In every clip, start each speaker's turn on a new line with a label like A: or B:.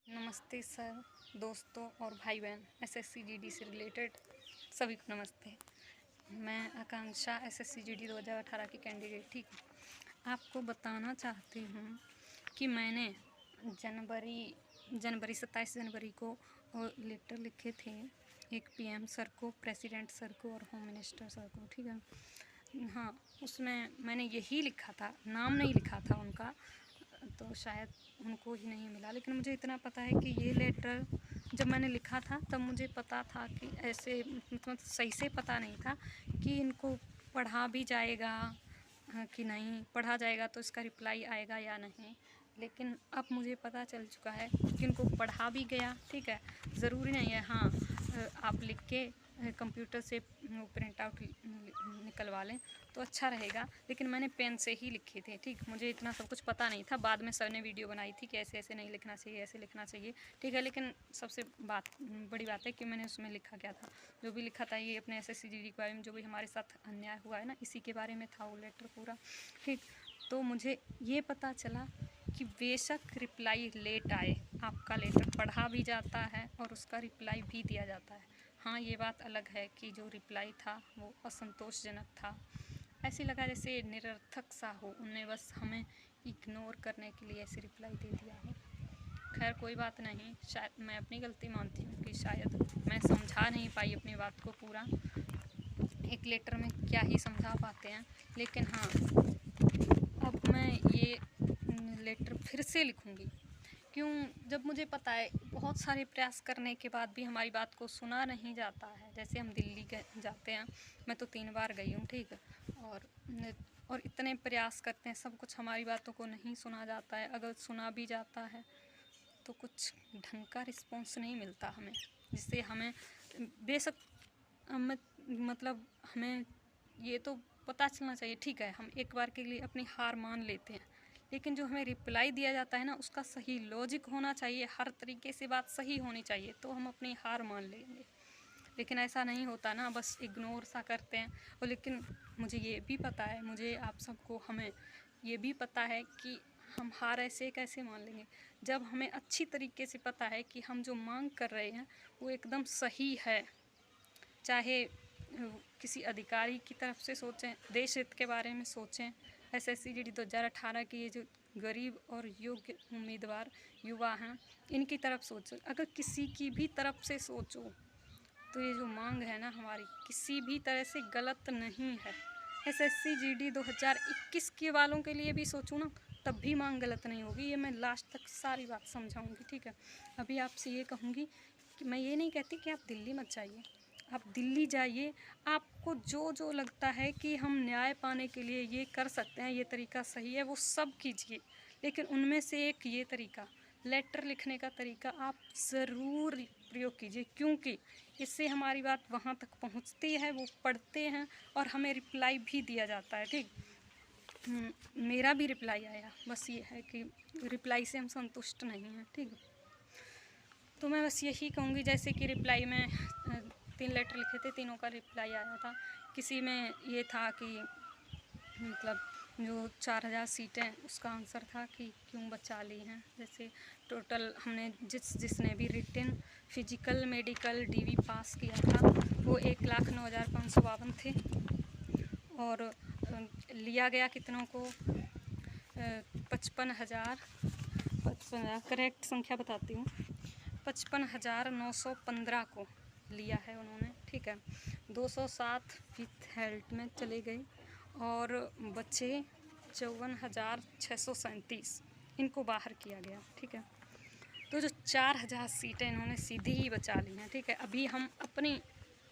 A: नमस्ते सर, दोस्तों और भाई बहन एसएससी जीडी से रिलेटेड सभी को नमस्ते। मैं आकांक्षा एसएससी जीडी 2018 की कैंडिडेट। ठीक है, आपको बताना चाहती हूँ कि मैंने जनवरी 27 जनवरी को लेटर लिखे थे, एक पीएम सर को, प्रेसिडेंट सर को और होम मिनिस्टर सर को। ठीक है, हाँ, उसमें मैंने यही लिखा था, नाम नहीं लिखा था उनका, तो शायद उनको ही नहीं मिला। लेकिन मुझे इतना पता है कि ये लेटर जब मैंने लिखा था तब मुझे पता था कि ऐसे, मतलब सही से पता नहीं था कि इनको पढ़ा भी जाएगा कि नहीं, पढ़ा जाएगा तो इसका रिप्लाई आएगा या नहीं। लेकिन अब मुझे पता चल चुका है कि इनको पढ़ा भी गया। ठीक है, ज़रूरी नहीं है, हाँ, आप लिख के कंप्यूटर से प्रिंट आउट निकलवा लें तो अच्छा रहेगा, लेकिन मैंने पेन से ही लिखे थे। ठीक, मुझे इतना सब कुछ पता नहीं था। बाद में सर ने वीडियो बनाई थी कि ऐसे ऐसे नहीं लिखना चाहिए, ऐसे लिखना चाहिए। ठीक है, लेकिन सबसे बड़ी बात है कि मैंने उसमें लिखा क्या था, जो भी लिखा था ये अपने एसएससी जीडी के बारे में, जो भी हमारे साथ अन्याय हुआ है ना, इसी के बारे में था वो लेटर पूरा। ठीक, तो मुझे ये पता चला कि बेशक रिप्लाई लेट आए, आपका लेटर पढ़ा भी जाता है और उसका रिप्लाई भी दिया जाता है। हाँ, ये बात अलग है कि जो रिप्लाई था वो असंतोषजनक था, ऐसे लगा जैसे निरर्थक सा हो, उनने बस हमें इग्नोर करने के लिए ऐसे रिप्लाई दे दिया हो। खैर कोई बात नहीं, शायद मैं अपनी गलती मानती हूँ कि शायद मैं समझा नहीं पाई अपनी बात को पूरा। एक लेटर में क्या ही समझा पाते हैं, लेकिन हाँ, अब मैं ये लेटर फिर से लिखूँगी। क्यों? जब मुझे पता है बहुत सारे प्रयास करने के बाद भी हमारी बात को सुना नहीं जाता है। जैसे हम दिल्ली जाते हैं, मैं तो 3 बार गई हूँ। ठीक, और इतने प्रयास करते हैं, सब कुछ हमारी बातों को नहीं सुना जाता है। अगर सुना भी जाता है तो कुछ ढंग का रिस्पॉन्स नहीं मिलता हमें, जिससे हमें बेशक मतलब हमें ये तो पता चलना चाहिए। ठीक है, हम एक बार के लिए अपनी हार मान लेते हैं, लेकिन जो हमें रिप्लाई दिया जाता है ना, उसका सही लॉजिक होना चाहिए, हर तरीके से बात सही होनी चाहिए, तो हम अपनी हार मान लेंगे। लेकिन ऐसा नहीं होता ना, बस इग्नोर सा करते हैं। और लेकिन मुझे ये भी पता है, मुझे आप सबको, हमें ये भी पता है कि हम हार ऐसे कैसे मान लेंगे जब हमें अच्छी तरीके से पता है कि हम जो मांग कर रहे हैं वो एकदम सही है। चाहे किसी अधिकारी की तरफ से सोचें, देश हित के बारे में सोचें, एसएससी जीडी 2018 की ये जो गरीब और योग्य उम्मीदवार युवा हैं, इनकी तरफ सोचो। अगर किसी की भी तरफ से सोचो तो ये जो मांग है ना हमारी, किसी भी तरह से गलत नहीं है। एसएससी जीडी 2021 के वालों के लिए भी सोचूं ना, तब भी मांग गलत नहीं होगी। ये मैं लास्ट तक सारी बात समझाऊंगी। ठीक है, अभी आपसे ये कहूँगी कि मैं ये नहीं कहती कि आप दिल्ली मत जाइए, आप दिल्ली जाइए। आपको जो जो लगता है कि हम न्याय पाने के लिए ये कर सकते हैं, ये तरीका सही है, वो सब कीजिए। लेकिन उनमें से एक ये तरीका, लेटर लिखने का तरीका, आप ज़रूर प्रयोग कीजिए, क्योंकि इससे हमारी बात वहाँ तक पहुँचती है, वो पढ़ते हैं और हमें रिप्लाई भी दिया जाता है। ठीक, मेरा भी रिप्लाई आया, बस ये है कि रिप्लाई से हम संतुष्ट नहीं हैं। ठीक, तो मैं बस यही कहूँगी, जैसे कि रिप्लाई में 3 लेटर लिखे थे, तीनों का रिप्लाई आया था। किसी में ये था कि मतलब जो 4000 सीटें, उसका आंसर था कि क्यों बचा ली हैं। जैसे टोटल हमने जिसने भी रिटन, फिजिकल, मेडिकल, डीवी पास किया था वो 1,09,552 थे, और लिया गया कितनों को 55,000, करेक्ट संख्या बताती हूँ, 55,915 को लिया है उन्होंने। ठीक है, 207 विथ हेल्थ में चले गए और बचे 54,637, इनको बाहर किया गया। ठीक है, तो जो 4,000 सीटें इन्होंने सीधी ही बचा ली हैं। ठीक है, अभी हम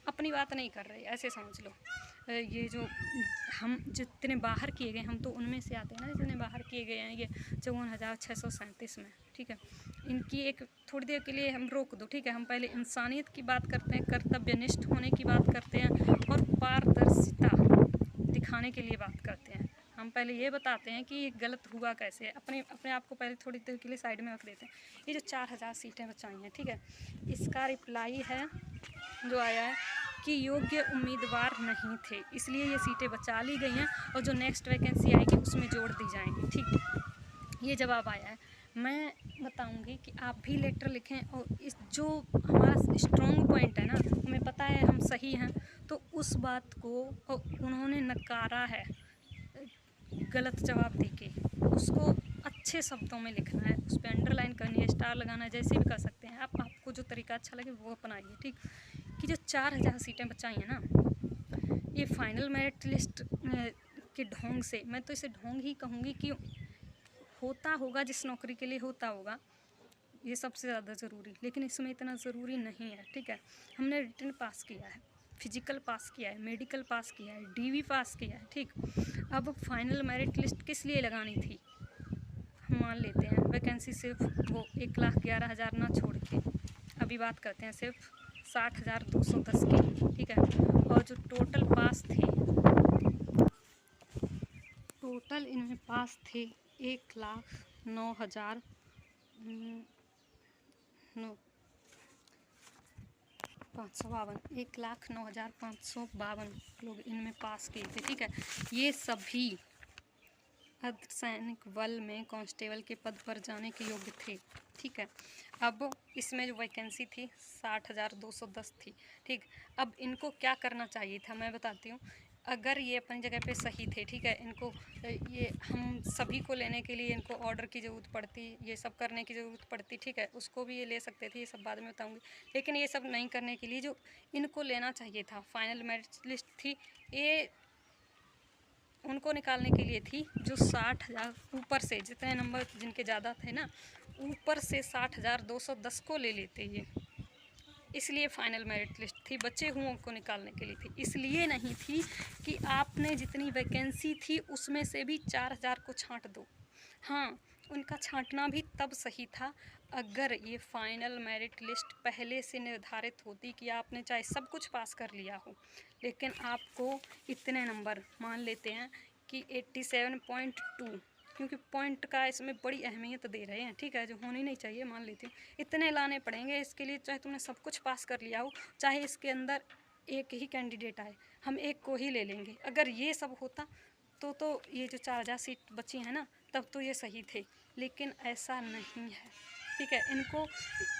A: अपनी बात नहीं कर रहे, ऐसे समझ लो। ये जो हम जितने बाहर किए गए, हम तो उनमें से आते हैं ना, जितने बाहर किए गए हैं ये 54,637 में। ठीक है, इनकी एक थोड़ी देर के लिए हम रोक दो। ठीक है, हम पहले इंसानियत की बात करते हैं, कर्तव्यनिष्ठ होने की बात करते हैं और पारदर्शिता दिखाने के लिए बात करते हैं। हम पहले ये बताते हैं कि ये गलत हुआ कैसे, अपने आप को पहले थोड़ी देर के लिए साइड में रख देते हैं। ये जो 4,000 सीटें बचाई हैं, ठीक है, इसका रिप्लाई है जो आया है कि योग्य उम्मीदवार नहीं थे, इसलिए ये सीटें बचा ली गई हैं और जो नेक्स्ट वैकेंसी आएगी उसमें जोड़ दी जाएंगी। ठीक, ये जवाब आया है। मैं बताऊंगी कि आप भी लेटर लिखें, और इस जो हमारा स्ट्रॉन्ग पॉइंट है ना, हमें पता है हम सही हैं, तो उस बात को उन्होंने नकारा है गलत जवाब देके, उसको अच्छे शब्दों में लिखना है, उस पर अंडरलाइन करनी है, स्टार लगाना है, जैसे भी कर सकते हैं आप, आपको जो तरीका अच्छा लगे वो अपनाइए। ठीक, कि जो 4000 सीटें बचाई हैं ना, ये फाइनल मेरिट लिस्ट के ढोंग से, मैं तो इसे ढोंग ही कहूँगी, कि होता होगा जिस नौकरी के लिए होता होगा, ये सबसे ज़्यादा ज़रूरी, लेकिन इसमें इतना ज़रूरी नहीं है। ठीक है, हमने रिटन पास किया है, फिजिकल पास किया है, मेडिकल पास किया है, डीवी पास किया है। ठीक, अब फाइनल मेरिट लिस्ट किस लिए लगानी थी, हम मान लेते हैं वैकेंसी सिर्फ वो 1,11,000 ना छोड़ के, अभी बात करते हैं सिर्फ 60,210 की। ठीक है, और जो टोटल पास थे, टोटल इनमें पास थे 1,09,000 552, 1,09,552 लोग इनमें पास किए थे। ठीक है, ये सभी अर्धसैनिक बल में कांस्टेबल के पद पर जाने के योग्य थे। ठीक है, अब इसमें जो वैकेंसी थी 60,210 थी। ठीक, अब इनको क्या करना चाहिए था, मैं बताती हूँ। अगर ये अपनी जगह पे सही थे, ठीक है, इनको ये हम सभी को लेने के लिए इनको ऑर्डर की ज़रूरत पड़ती, ये सब करने की ज़रूरत पड़ती, ठीक है, उसको भी ये ले सकते थे, ये सब बाद में बताऊँगी। लेकिन ये सब नहीं करने के लिए जो इनको लेना चाहिए था, फाइनल मेरिट लिस्ट थी, ये उनको निकालने के लिए थी जो 60,000 ऊपर से, जितने नंबर जिनके ज़्यादा थे ना, ऊपर से 60,210 को ले लेते ये, इसलिए फाइनल मेरिट लिस्ट थी, बचे हुओं को निकालने के लिए थी। इसलिए नहीं थी कि आपने जितनी वैकेंसी थी उसमें से भी 4,000 को छांट दो। हाँ, उनका छांटना भी तब सही था अगर ये फाइनल मेरिट लिस्ट पहले से निर्धारित होती कि आपने चाहे सब कुछ पास कर लिया हो, लेकिन आपको इतने नंबर मान लेते हैं कि 87.2, क्योंकि पॉइंट का इसमें बड़ी अहमियत दे रहे हैं। ठीक है, जो होनी नहीं चाहिए, मान लेती हूँ, इतने लाने पड़ेंगे इसके लिए, चाहे तुमने सब कुछ पास कर लिया हो, चाहे इसके अंदर एक ही कैंडिडेट आए, हम एक को ही ले लेंगे। अगर ये सब होता तो ये जो 4,000 सीट बची हैं ना, तब तो ये सही थे, लेकिन ऐसा नहीं है। ठीक है, इनको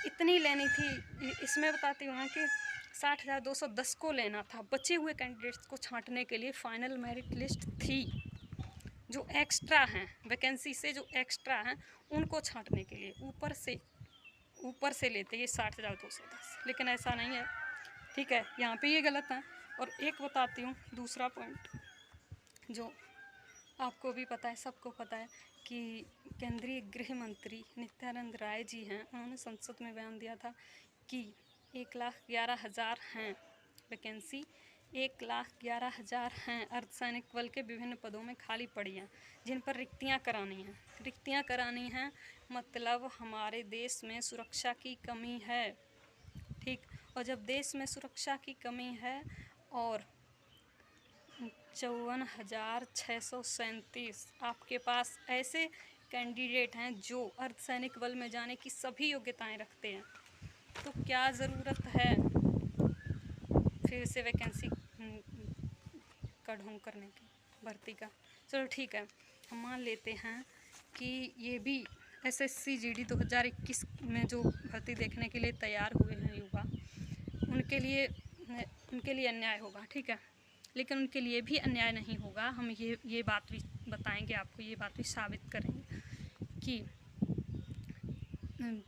A: इतनी लेनी थी, इसमें बताती हूँ कि 60,210 को लेना था, बचे हुए कैंडिडेट्स को छांटने के लिए फाइनल मेरिट लिस्ट थी, जो एक्स्ट्रा हैं वैकेंसी से, जो एक्स्ट्रा हैं उनको छांटने के लिए ऊपर से लेते ये 60,210, लेकिन ऐसा नहीं है। ठीक है, यहाँ पे ये गलत है। और एक बताती हूँ दूसरा पॉइंट, जो आपको भी पता है, सबको पता है, कि केंद्रीय गृह मंत्री नित्यानंद राय जी हैं, उन्होंने संसद में बयान दिया था कि 1,11,000 हैं वैकेंसी, 1,11,000 हैं अर्धसैनिक बल के विभिन्न पदों में खाली पड़ी हैं, जिन पर रिक्तियां करानी हैं, मतलब हमारे देश में सुरक्षा की कमी है। ठीक, और जब देश में सुरक्षा की कमी है और 54,637 आपके पास ऐसे कैंडिडेट हैं जो अर्धसैनिक बल में जाने की सभी योग्यताएं रखते हैं, तो क्या ज़रूरत है फिर से वैकेंसी का ढोंग करने की, भर्ती का। चलो ठीक है, हम मान लेते हैं कि ये भी SSC GD 2021 में जो भर्ती देखने के लिए तैयार हुए हैं युवा, उनके लिए अन्याय होगा। ठीक है, लेकिन उनके लिए भी अन्याय नहीं होगा, हम ये बात भी बताएंगे आपको, ये बात भी साबित करेंगे कि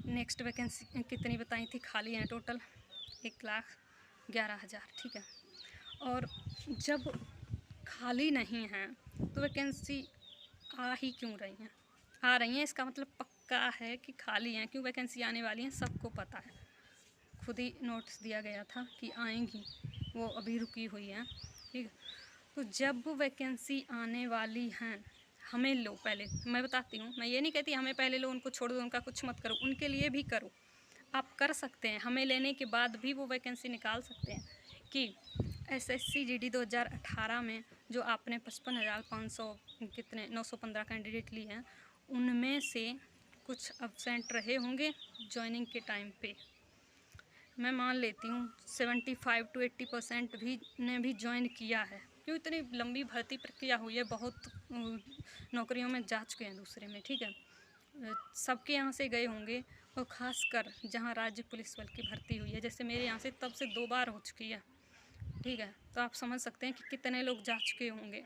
A: नेक्स्ट वैकेंसी कितनी बताई थी खाली हैं, टोटल 1,11,000। ठीक है, और जब खाली नहीं हैं तो वैकेंसी आ ही क्यों रही हैं, आ रही हैं, इसका मतलब पक्का है कि खाली हैं। क्यों वैकेंसी आने वाली हैं सबको पता है, खुद ही नोटिस दिया गया था कि आएंगी, वो अभी रुकी हुई हैं। ठीक, तो जब वैकेंसी आने वाली हैं, हमें लो पहले, मैं बताती हूँ, मैं ये नहीं कहती हमें पहले लो, उनको छोड़ दो, उनका कुछ मत करो, उनके लिए भी करो, आप कर सकते हैं, हमें लेने के बाद भी वो वैकेंसी निकाल सकते हैं। कि SSC GD 2018 में जो आपने 55,500 कितने 915 कैंडिडेट लिए हैं, उनमें से कुछ अब्सेंट रहे होंगे ज्वाइनिंग के टाइम पे, मैं मान लेती हूँ 75 to 80% ने भी ज्वाइन किया है। क्यों, इतनी लंबी भर्ती प्रक्रिया हुई है, बहुत नौकरियों में जा चुके हैं दूसरे में। ठीक है, सबके यहाँ से गए होंगे, और ख़ासकर जहाँ राज्य पुलिस बल की भर्ती हुई है, जैसे मेरे यहाँ से तब से 2 बार हो चुकी है, ठीक है। तो आप समझ सकते हैं कि कितने लोग जा चुके होंगे।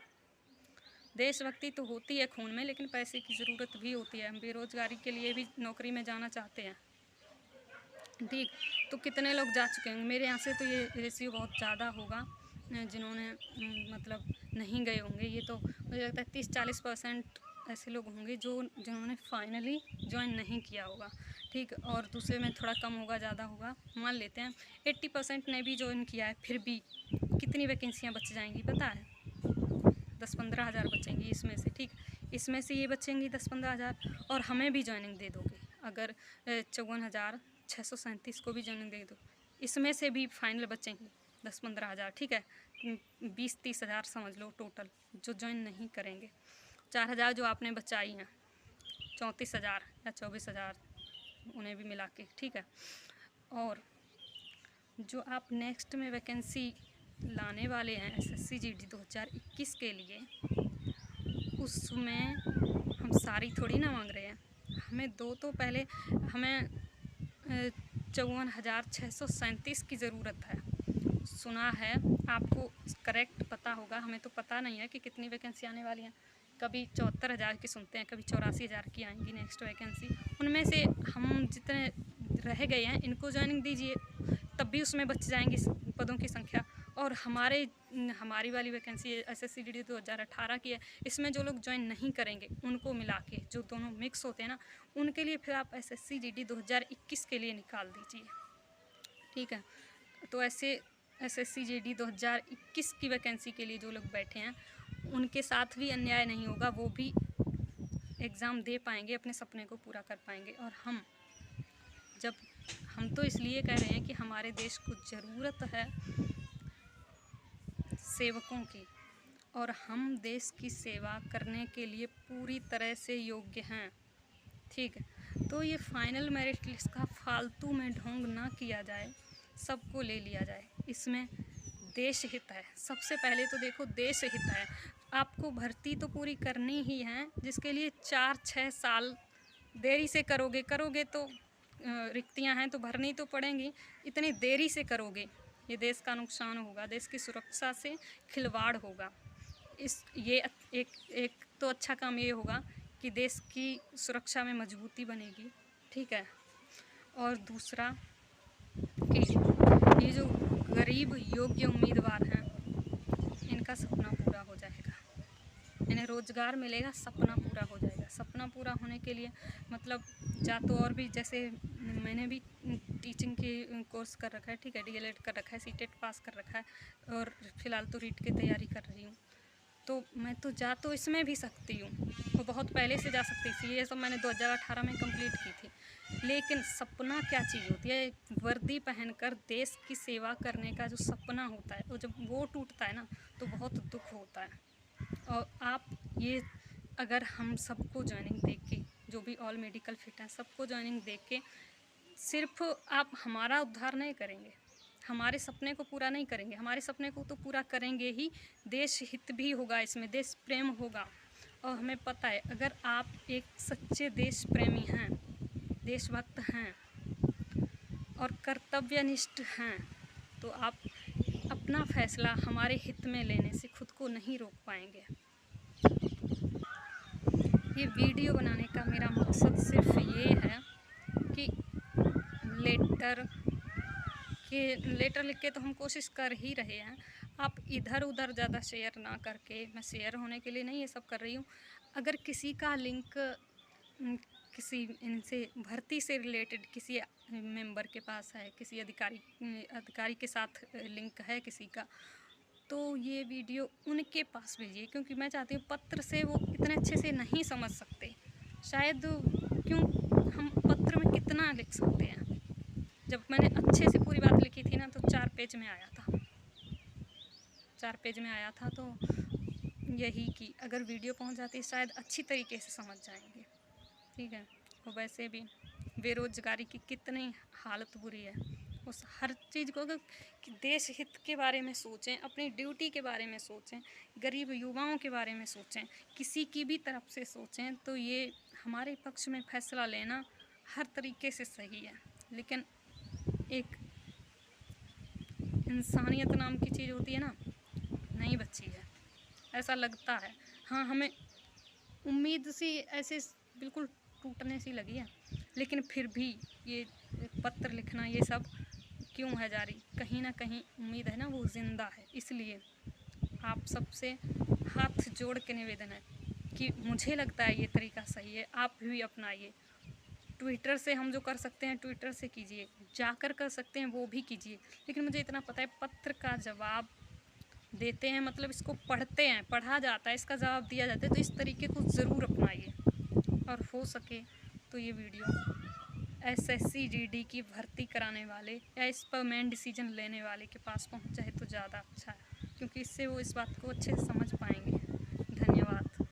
A: देशभक्ति तो होती है खून में, लेकिन पैसे की ज़रूरत भी होती है। हम बेरोज़गारी के लिए भी नौकरी में जाना चाहते हैं, ठीक। तो कितने लोग जा चुके होंगे। मेरे यहाँ से तो ये रेशियो बहुत ज़्यादा होगा जिन्होंने मतलब नहीं गए होंगे। ये तो मुझे लगता है 30-40% ऐसे लोग होंगे जिन्होंने फाइनली ज्वाइन नहीं किया होगा, ठीक। और दूसरे में थोड़ा कम होगा, ज़्यादा होगा, मान लेते हैं 80% ने भी ज्वाइन किया है। फिर भी कितनी वैकेंसियाँ बच जाएंगी पता है? 10-15 हज़ार बचेंगी इसमें से, ठीक। इसमें से ये बचेंगी 10-15 हज़ार, और हमें भी ज्वाइनिंग दे दोगे अगर 54,637 को भी ज्वाइनिंग दे दो, इसमें से भी फाइनल बचेंगी 10-15 हज़ार, ठीक है। 20-30 हज़ार समझ लो टोटल जो ज्वाइन नहीं करेंगे। 4 हज़ार जो आपने बचाई हैं, 34 हज़ार या 24 हज़ार उन्हें भी मिला के, ठीक है। और जो आप नेक्स्ट में वैकेंसी लाने वाले हैं SSC GD 2021 के लिए, उसमें हम सारी थोड़ी ना मांग रहे हैं। हमें दो तो पहले हमें 54,637 की ज़रूरत है। सुना है, आपको करेक्ट पता होगा, हमें तो पता नहीं है कि कितनी वैकेंसी आने वाली हैं। कभी 74,000 की सुनते हैं, कभी 84,000 की आएंगी नेक्स्ट वैकेंसी। उनमें से हम जितने रह गए हैं इनको ज्वाइनिंग दीजिए, तब भी उसमें बच जाएंगी पदों की संख्या। और हमारी वाली वैकेंसी SSC GD 2018 की है, इसमें जो लोग ज्वाइन नहीं करेंगे उनको मिला के, जो दोनों मिक्स होते हैं ना, उनके लिए फिर आप SSC GD 2021 के लिए निकाल दीजिए, ठीक है। तो ऐसे SSC GD 2021 की वैकेंसी के लिए जो लोग बैठे हैं उनके साथ भी अन्याय नहीं होगा, वो भी एग्ज़ाम दे पाएंगे, अपने सपने को पूरा कर पाएंगे। और हम तो इसलिए कह रहे हैं कि हमारे देश को ज़रूरत है सेवकों की, और हम देश की सेवा करने के लिए पूरी तरह से योग्य हैं, ठीक है। तो ये फाइनल मेरिट लिस्ट का फालतू में ढोंग ना किया जाए, सबको ले लिया जाए। इसमें देश हित है, सबसे पहले तो देखो देश हित है। आपको भर्ती तो पूरी करनी ही है, जिसके लिए 4-6 साल देरी से करोगे तो रिक्तियां हैं तो भरनी तो पड़ेंगी। इतनी देरी से करोगे ये देश का नुकसान होगा, देश की सुरक्षा से खिलवाड़ होगा। एक तो अच्छा काम ये होगा कि देश की सुरक्षा में मजबूती बनेगी, ठीक है। और दूसरा कि ये जो गरीब योग्य उम्मीदवार हैं इनका सपना पूरा हो जाएगा, इन्हें रोज़गार मिलेगा, सपना पूरा हो जाएगा। सपना पूरा होने के लिए मतलब जा तो और भी, जैसे मैंने भी टीचिंग की कोर्स कर रखा है, ठीक है, DLED कर रखा है, CTET पास कर रखा है, और फ़िलहाल तो रीट की तैयारी कर रही हूँ। तो मैं तो जा तो इसमें भी सकती हूँ, वो बहुत पहले से जा सकती थी, ये सब मैंने 2018 में कंप्लीट की थी। लेकिन सपना क्या चीज़ होती है? वर्दी पहनकर देश की सेवा करने का जो सपना होता है, वो जब वो टूटता है ना तो बहुत दुख होता है। और आप ये अगर हम सबको ज्वाइनिंग दे के, जो भी ऑल मेडिकल फिट हैं सबको ज्वाइनिंग दे के, सिर्फ आप हमारा उद्धार नहीं करेंगे, हमारे सपने को पूरा नहीं करेंगे, हमारे सपने को तो पूरा करेंगे ही, देश हित भी होगा, इसमें देश प्रेम होगा। और हमें पता है अगर आप एक सच्चे देश प्रेमी हैं, देशभक्त हैं और कर्तव्यनिष्ठ हैं, तो आप अपना फैसला हमारे हित में लेने से खुद को नहीं रोक पाएंगे। ये वीडियो बनाने का मेरा मकसद सिर्फ ये है कि लेटर लिख के तो हम कोशिश कर ही रहे हैं, आप इधर उधर ज़्यादा शेयर ना करके, मैं शेयर होने के लिए नहीं ये सब कर रही हूँ। अगर किसी का लिंक किसी इनसे भर्ती से रिलेटेड किसी मेंबर के पास है, किसी अधिकारी के साथ लिंक है किसी का, तो ये वीडियो उनके पास भेजिए, क्योंकि मैं चाहती हूँ पत्र से वो इतने अच्छे से नहीं समझ सकते शायद, क्यों हम पत्र में कितना लिख सकते हैं। जब मैंने अच्छे से पूरी बात लिखी थी ना तो 4 पेज में आया था, तो यही कि अगर वीडियो पहुंच जाती शायद अच्छी तरीके से समझ जाएंगे, ठीक है। और वैसे भी बेरोज़गारी की कितनी हालत बुरी है, उस हर चीज़ को कि देश हित के बारे में सोचें, अपनी ड्यूटी के बारे में सोचें, गरीब युवाओं के बारे में सोचें, किसी की भी तरफ से सोचें, तो ये हमारे पक्ष में फैसला लेना हर तरीके से सही है। लेकिन एक इंसानियत नाम की चीज़ होती है ना, नहीं बची है, ऐसा लगता है। हाँ, हमें उम्मीद सी ऐसे बिल्कुल टूटने सी लगी है, लेकिन फिर भी ये पत्र लिखना ये सब क्यों है जारी? कहीं ना कहीं उम्मीद है ना, वो ज़िंदा है। इसलिए आप सबसे हाथ जोड़ के निवेदन है कि मुझे लगता है ये तरीका सही है, आप भी अपनाइए। ट्विटर से हम जो कर सकते हैं ट्विटर से कीजिए, जाकर कर सकते हैं वो भी कीजिए, लेकिन मुझे इतना पता है पत्र का जवाब देते हैं, मतलब इसको पढ़ते हैं, पढ़ा जाता है, इसका जवाब दिया जाता है, तो इस तरीके को ज़रूर अपनाइए। और हो सके तो ये वीडियो एसएससी जीडी की भर्ती कराने वाले या इस पर मेन डिसीजन लेने वाले के पास पहुंच जाए तो ज़्यादा अच्छा है, क्योंकि इससे वो इस बात को अच्छे से समझ पाएंगे।